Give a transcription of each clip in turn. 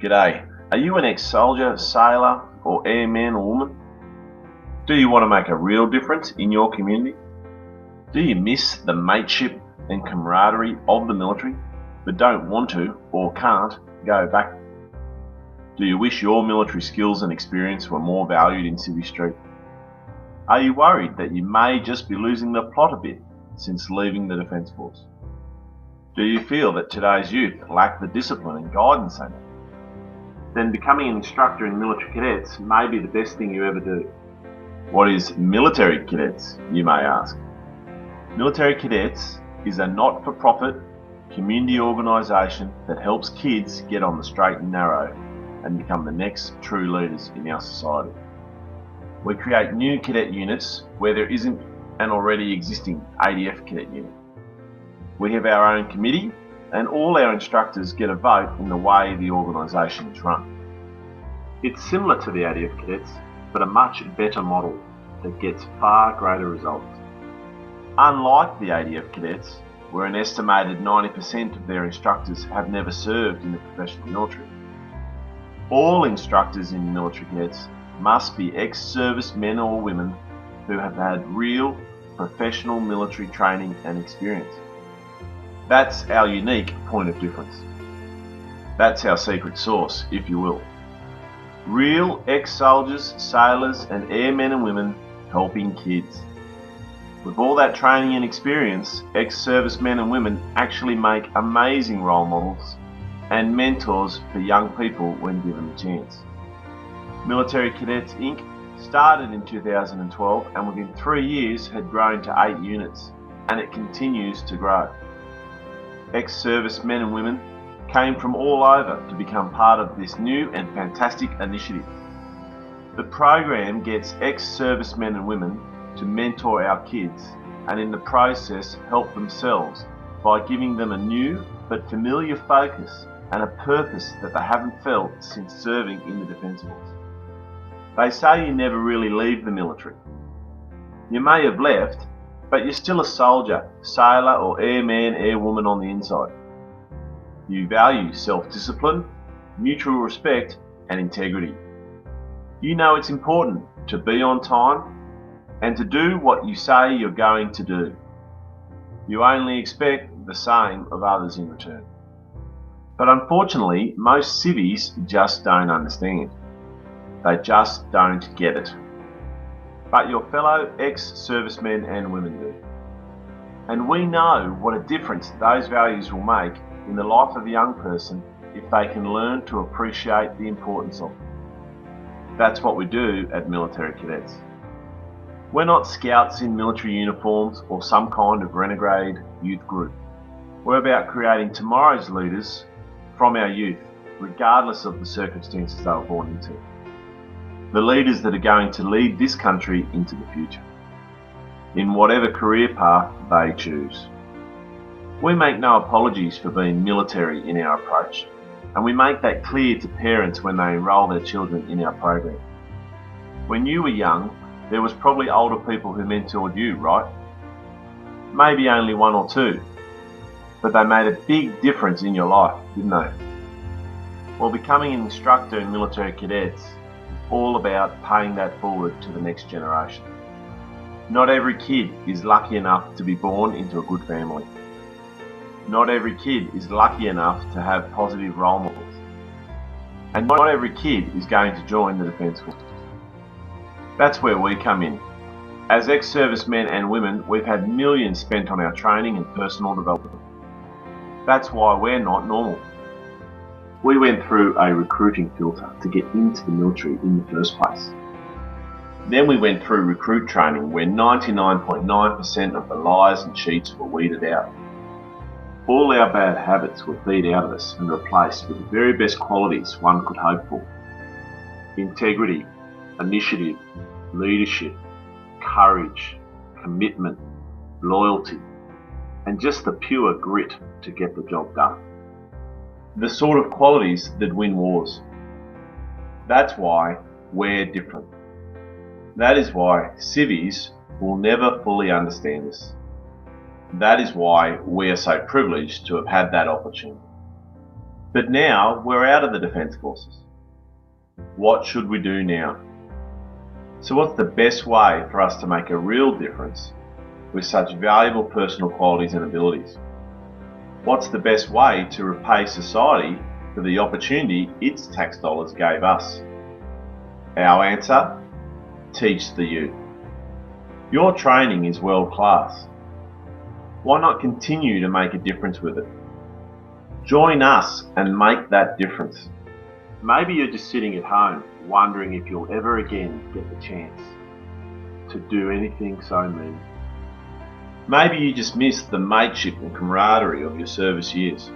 G'day. Are you an ex-soldier, sailor, or airman or woman? Do you want to make a real difference in your community? Do you miss the mateship and camaraderie of the military, but don't want to or can't go back? Do you wish your military skills and experience were more valued in Civvy Street? Are you worried that you may just be losing the plot a bit since leaving the Defence Force? Do you feel that today's youth lack the discipline and guidance they need? Then becoming an instructor in Military Cadets may be the best thing you ever do. What is Military Cadets, you may ask? Military Cadets is a not-for-profit community organisation that helps kids get on the straight and narrow and become the next true leaders in our society. We create new cadet units where there isn't an already existing ADF cadet unit. We have our own committee, and all our instructors get a vote in the way the organisation is run. It's similar to the ADF cadets, but a much better model that gets far greater results. Unlike the ADF cadets, where an estimated 90% of their instructors have never served in the professional military, all instructors in military cadets must be ex-service men or women who have had real professional military training and experience. That's our unique point of difference. That's our secret sauce, if you will. Real ex-soldiers, sailors and airmen and women helping kids. With all that training and experience, ex-service men and women actually make amazing role models and mentors for young people when given the chance. Military Cadets Inc. started in 2012 and within 3 years had grown to 8 units, and it continues to grow. Ex-service men and women came from all over to become part of this new and fantastic initiative. The program gets ex-service men and women to mentor our kids and in the process help themselves by giving them a new but familiar focus and a purpose that they haven't felt since serving in the Defence Force. They say you never really leave the military. You may have left, but you're still a soldier, sailor or airman, airwoman on the inside. You value self-discipline, mutual respect and integrity. You know it's important to be on time and to do what you say you're going to do. You only expect the same of others in return. But unfortunately, most civvies just don't understand. They just don't get it. But your fellow ex-servicemen and women do. And we know what a difference those values will make in the life of a young person if they can learn to appreciate the importance of them. That's what we do at Military Cadets. We're not scouts in military uniforms or some kind of renegade youth group. We're about creating tomorrow's leaders from our youth, regardless of the circumstances they were born into. The leaders that are going to lead this country into the future, in whatever career path they choose. We make no apologies for being military in our approach, and we make that clear to parents when they enrol their children in our program. When you were young, there was probably older people who mentored you, right? Maybe only 1 or 2, but they made a big difference in your life, didn't they? Well, becoming an instructor in Military Cadets all about paying that forward to the next generation. Not every kid is lucky enough to be born into a good family. Not every kid is lucky enough to have positive role models. And not every kid is going to join the Defence Force. That's where we come in. As ex-service men and women, we've had millions spent on our training and personal development. That's why we're not normal. We went through a recruiting filter to get into the military in the first place. Then we went through recruit training where 99.9% of the lies and cheats were weeded out. All our bad habits were beat out of us and replaced with the very best qualities one could hope for. Integrity, initiative, leadership, courage, commitment, loyalty, and just the pure grit to get the job done. The sort of qualities that win wars. That's why we're different. That is why civvies will never fully understand us. That is why we are so privileged to have had that opportunity. But now we're out of the Defence Forces. What should we do now? So what's the best way for us to make a real difference with such valuable personal qualities and abilities? What's the best way to repay society for the opportunity its tax dollars gave us? Our answer: teach the youth. Your training is world class. Why not continue to make a difference with it? Join us and make that difference. Maybe you're just sitting at home wondering if you'll ever again get the chance to do anything so mean. Maybe you just missed the mateship and camaraderie of your service years.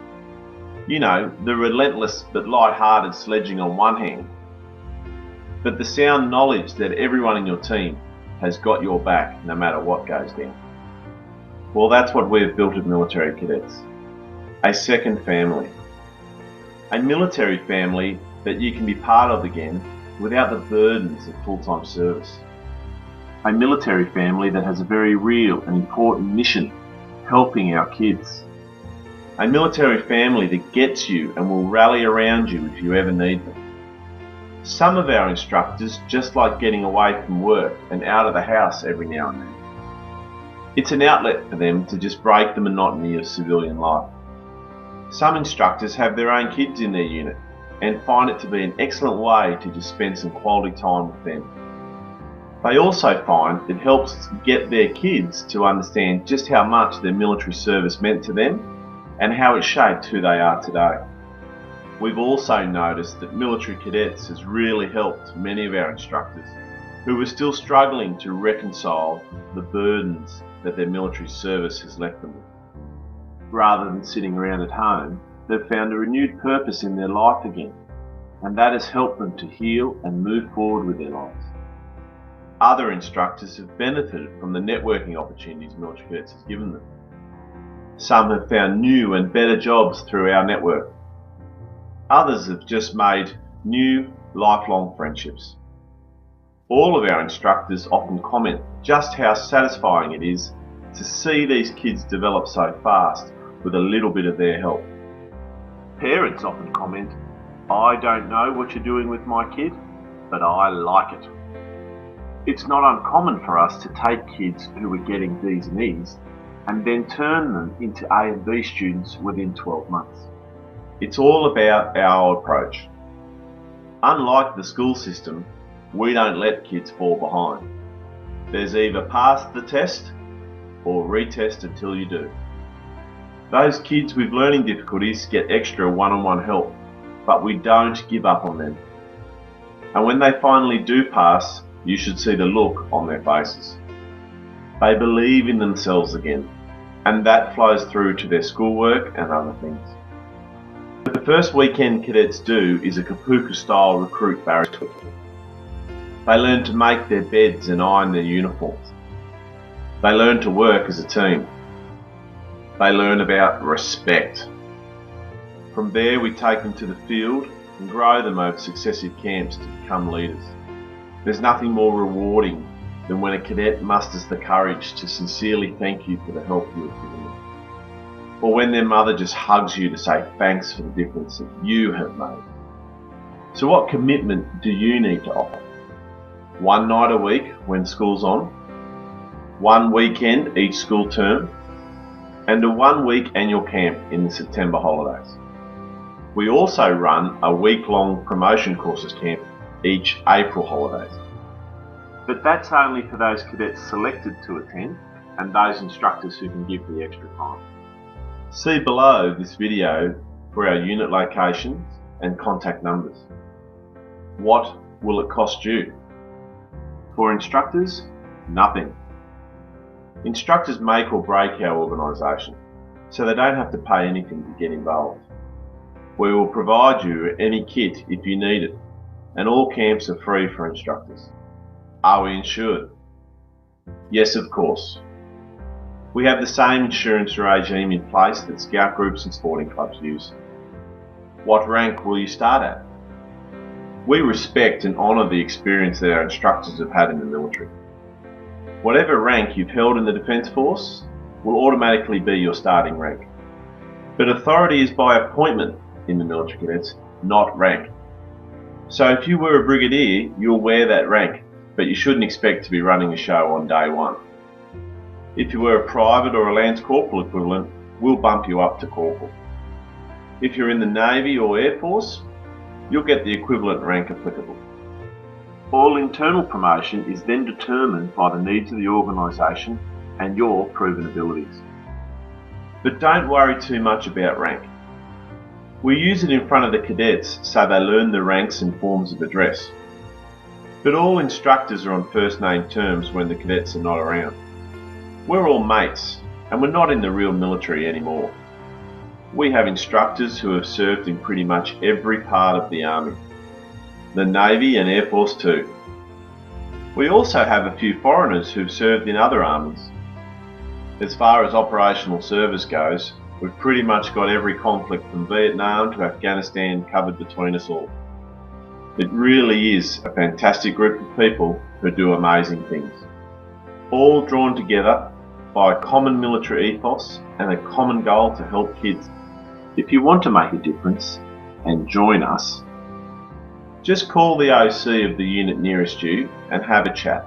You know, the relentless but light-hearted sledging on one hand, but the sound knowledge that everyone in your team has got your back no matter what goes down. Well, that's what we've built at Military Cadets. A second family. A military family that you can be part of again without the burdens of full-time service. A military family that has a very real and important mission, helping our kids. A military family that gets you and will rally around you if you ever need them. Some of our instructors just like getting away from work and out of the house every now and then. It's an outlet for them to just break the monotony of civilian life. Some instructors have their own kids in their unit and find it to be an excellent way to just spend some quality time with them. They also find it helps get their kids to understand just how much their military service meant to them and how it shaped who they are today. We've also noticed that Military Cadets has really helped many of our instructors who are still struggling to reconcile the burdens that their military service has left them with. Rather than sitting around at home, they've found a renewed purpose in their life again, and that has helped them to heal and move forward with their lives. Other instructors have benefited from the networking opportunities Military Cadets has given them. Some have found new and better jobs through our network. Others have just made new, lifelong friendships. All of our instructors often comment just how satisfying it is to see these kids develop so fast with a little bit of their help. Parents often comment, "I don't know what you're doing with my kid, but I like it." It's not uncommon for us to take kids who are getting D's and E's and then turn them into A and B students within 12 months. It's all about our approach. Unlike the school system, we don't let kids fall behind. There's either pass the test or retest until you do. Those kids with learning difficulties get extra one-on-one help, but we don't give up on them. And when they finally do pass, you should see the look on their faces. They believe in themselves again, and that flows through to their schoolwork and other things. The first weekend cadets do is a Kapuka-style recruit barrack. They learn to make their beds and iron their uniforms. They learn to work as a team. They learn about respect. From there we take them to the field and grow them over successive camps to become leaders. There's nothing more rewarding than when a cadet musters the courage to sincerely thank you for the help you have given them. Or when their mother just hugs you to say thanks for the difference that you have made. So what commitment do you need to offer? One night a week when school's on, one weekend each school term, and a 1-week annual camp in the September holidays. We also run a week-long promotion courses camp each April holidays. But that's only for those cadets selected to attend and those instructors who can give the extra time. See below this video for our unit locations and contact numbers. What will it cost you? For instructors, nothing. Instructors make or break our organisation, so they don't have to pay anything to get involved. We will provide you any kit if you need it, and all camps are free for instructors. Are we insured? Yes, of course. We have the same insurance regime in place that scout groups and sporting clubs use. What rank will you start at? We respect and honour the experience that our instructors have had in the military. Whatever rank you've held in the Defence Force will automatically be your starting rank. But authority is by appointment, in the military cadets, not rank. So if you were a brigadier, you'll wear that rank, but you shouldn't expect to be running a show on day one. If you were a private or a lance corporal equivalent, we'll bump you up to corporal. If you're in the Navy or Air Force, you'll get the equivalent rank applicable. All internal promotion is then determined by the needs of the organisation and your proven abilities. But don't worry too much about rank. We use it in front of the cadets so they learn the ranks and forms of address. But all instructors are on first name terms when the cadets are not around. We're all mates, and we're not in the real military anymore. We have instructors who have served in pretty much every part of the Army, the Navy and Air Force too. We also have a few foreigners who've served in other armies. As far as operational service goes, we've pretty much got every conflict from Vietnam to Afghanistan covered between us all. It really is a fantastic group of people who do amazing things, all drawn together by a common military ethos and a common goal to help kids. If you want to make a difference and join us, just call the OC of the unit nearest you and have a chat.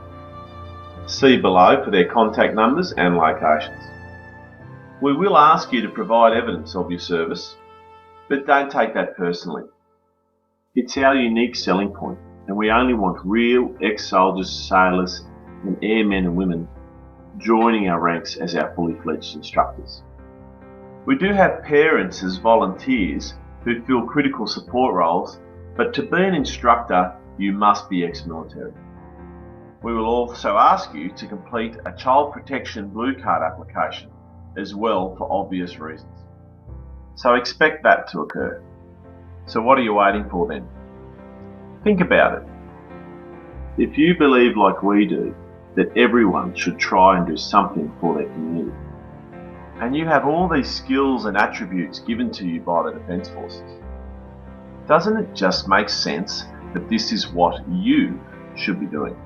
See below for their contact numbers and locations. We will ask you to provide evidence of your service, but don't take that personally. It's our unique selling point, and we only want real ex-soldiers, sailors and airmen and women joining our ranks as our fully fledged instructors. We do have parents as volunteers who fill critical support roles, but to be an instructor, you must be ex-military. We will also ask you to complete a Child Protection Blue Card application as well for obvious reasons. So expect that to occur. So what are you waiting for then? Think about it. If you believe like we do that everyone should try and do something for their community, and you have all these skills and attributes given to you by the Defence Forces, doesn't it just make sense that this is what you should be doing?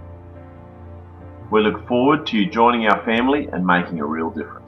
We look forward to you joining our family and making a real difference.